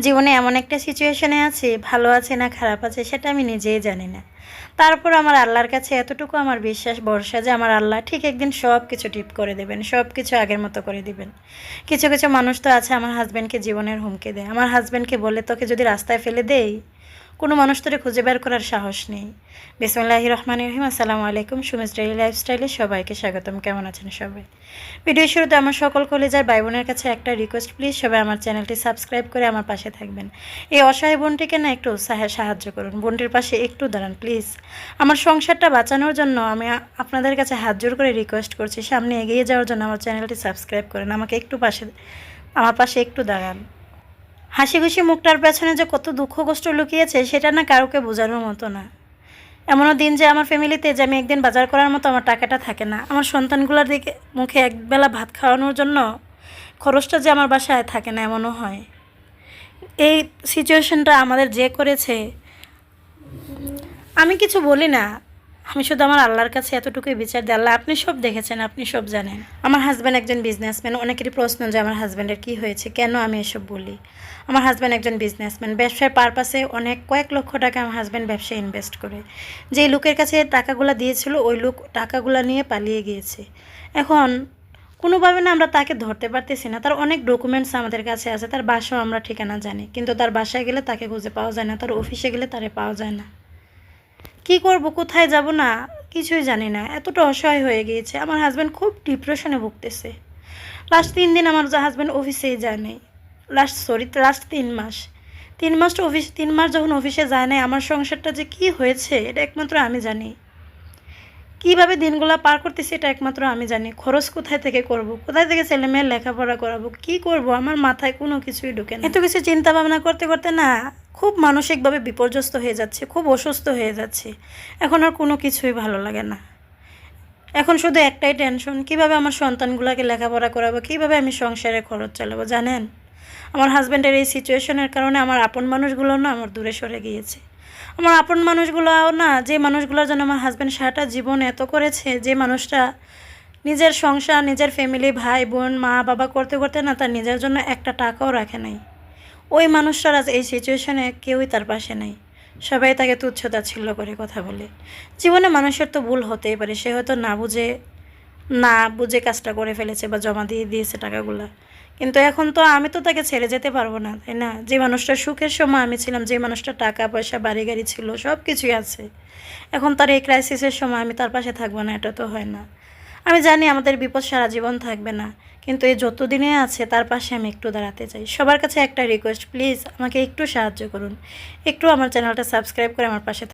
জীবনে এমন একটা সিচুয়েশনে আছি, ভালো আছে না খারাপ আছে সেটা আমি নিজেই জানি না। তারপর আমার আল্লাহর কাছে এতটুকু আমার বিশ্বাস ভরসা যে আমার আল্লাহ ঠিক একদিন সব কিছু ঠিক করে দেবেন, সব কিছু আগের মতো করে দিবেন। কিছু কিছু মানুষ তো আছে আমার হাজব্যান্ডকে জীবনের হুমকি দেয়। আমার হাজব্যান্ডকে বলে, তোকে যদি রাস্তায় ফেলে দেই কোনো মানুষ তোরে খুঁজে বের করার সাহস নেই। বিসমিল্লাহির রহমানির রহিম। আসসালামু আলাইকুম। সুমিস ডেইলি লাইফস্টাইলে সবাইকে স্বাগতম। কেমন আছেন সবাই? ভিডিও শুরুতে আমার সকল কলেজার ভাই বোনের কাছে একটা রিকোয়েস্ট, প্লিজ সবাই আমার চ্যানেলটি সাবস্ক্রাইব করে আমার পাশে থাকবেন। এই অসহায় বোনটিকে না একটু সাহায্য করুন, বোনটির পাশে একটু দাঁড়ান প্লিজ। আমার সংসারটা বাঁচানোর জন্য আমি আপনাদের কাছে হাত জোর করে রিকোয়েস্ট করছি, সামনে এগিয়ে যাওয়ার জন্য আমার চ্যানেলটি সাবস্ক্রাইব করেন, আমাকে একটু আমার পাশে একটু দাঁড়ান। হাসি খুশি মুখটার পেছনে যে কত দুঃখ কষ্ট লুকিয়েছে সেটা না কাউকে বোঝানোর মতো না। এমনও দিন যে আমার ফ্যামিলিতে যে আমি একদিন বাজার করার মতো আমার টাকাটা থাকে না, আমার সন্তানগুলোর দিকে মুখে একবেলা ভাত খাওয়ানোর জন্য খরচটা যে আমার বাসায় থাকে না, এমনও হয়। এই সিচুয়েশনটা আমাদের যে করেছে, আমি কিছু বলি না, আমি শুধু আমার আল্লাহর কাছে এতটুকুই বিচার দিই, আল্লাহ আপনি সব দেখেছেন, আপনি সব জানেন। আমার হাজব্যান্ড একজন বিজনেসম্যান। অনেকেরই প্রশ্ন যে আমার হাজব্যান্ডের কী হয়েছে, কেন আমি এসব বলি। আমার হাজব্যান্ড একজন বিজনেসম্যান, ব্যবসার পারপাসে কয়েক লক্ষ টাকা আমার হাজব্যান্ড ব্যবসায় ইনভেস্ট করে। যেই লোকের কাছে টাকাগুলো দিয়েছিল ওই লোক টাকাগুলো নিয়ে পালিয়ে গিয়েছে। এখন কোনোভাবে না আমরা তাকে ধরতে পারতেছি না। তার অনেক ডকুমেন্টস আমাদের কাছে আছে, তার বাসাও আমরা ঠিকানা জানি, কিন্তু তার বাসায় গেলে তাকে খুঁজে পাওয়া যায় না, তার অফিসে গেলে তারে পাওয়া যায় না। কি করব, কোথায় যাব না কিছুই জানি না, এতটা অসহায় হয়ে গিয়েছে। আমার হাজব্যান্ড খুব ডিপ্রেশনে ভুগতেছে। লাস্ট 3 দিন আমার হাজব্যান্ড অফিসেই যায় নাই। লাস্ট 3 মাস, 3 মাস যখন অফিসে যায় নাই, আমার সংসারটা যে কি হয়েছে এটা একমাত্র আমি জানি। কীভাবে দিনগুলো পার করতেছি এটা একমাত্র আমি জানি। খরচ কোথায় থেকে করব, কোথায় থেকে ছেলেমেয়ের লেখাপড়া করাবো, কি করব, আমার মাথায় কোনো কিছুই ঢুকে না। এত কিছু চিন্তা ভাবনা করতে করতে না খুব মানসিকভাবে বিপর্যস্ত হয়ে যাচ্ছে, খুব অসুস্থ হয়ে যাচ্ছে। এখন আর কোনো কিছুই ভালো লাগে না। এখন শুধু একটাই টেনশন, কিভাবে আমার সন্তানগুলোকে লেখাপড়া করাবো, কিভাবে আমি সংসারে খরচ চালাবো। জানেন, আমার হাজব্যান্ডের এই সিচুয়েশনের কারণে আমার আপন মানুষগুলো না আমার দূরে সরে গিয়েছে। আমার আপন মানুষগুলোও না, যে মানুষগুলোর জন্য আমার হাজব্যান্ড সারাটা জীবন এত করেছে, যে মানুষটা নিজের সংসার, নিজের ফ্যামিলি, ভাই বোন, মা বাবা করতে করতে না তার নিজের জন্য একটা টাকাও রাখে নাই, ওই মানুষটার আজ এই সিচুয়েশনে কেউই তার পাশে নাই। সবাই তাকে তুচ্ছ-তাচ্ছিল্য করে কথা বলে। জীবনে মানুষের তো ভুল হতেই পারে, সে হয়তো না বুঝে কাজটা করে ফেলেছে বা জমা দিয়ে দিয়েছে টাকাগুলা। কিন্তু এখন তো আমি তো তাকে ছেড়ে যেতে পারবো না, তাই না? যে মানুষটা সুখের সময় আমি ছিলাম, যে মানুষটা টাকা পয়সা বাড়ি গাড়ি ছিল, সব কিছুই আছে, এখন তার এই ক্রাইসিসের সময় আমি তার পাশে থাকবো না, এটা তো হয় না। আমি জানি আমাদের বিপদ সারা জীবন থাকবে না, কিন্তু এই যতদিনে আছে তার পাশে আমি একটু দাঁড়াতে চাই। সবার কাছে একটা রিকোয়েস্ট, প্লিজ আমাকে একটু সাহায্য করুন, একটু আমার চ্যানেলটা সাবস্ক্রাইব করে আমার পাশে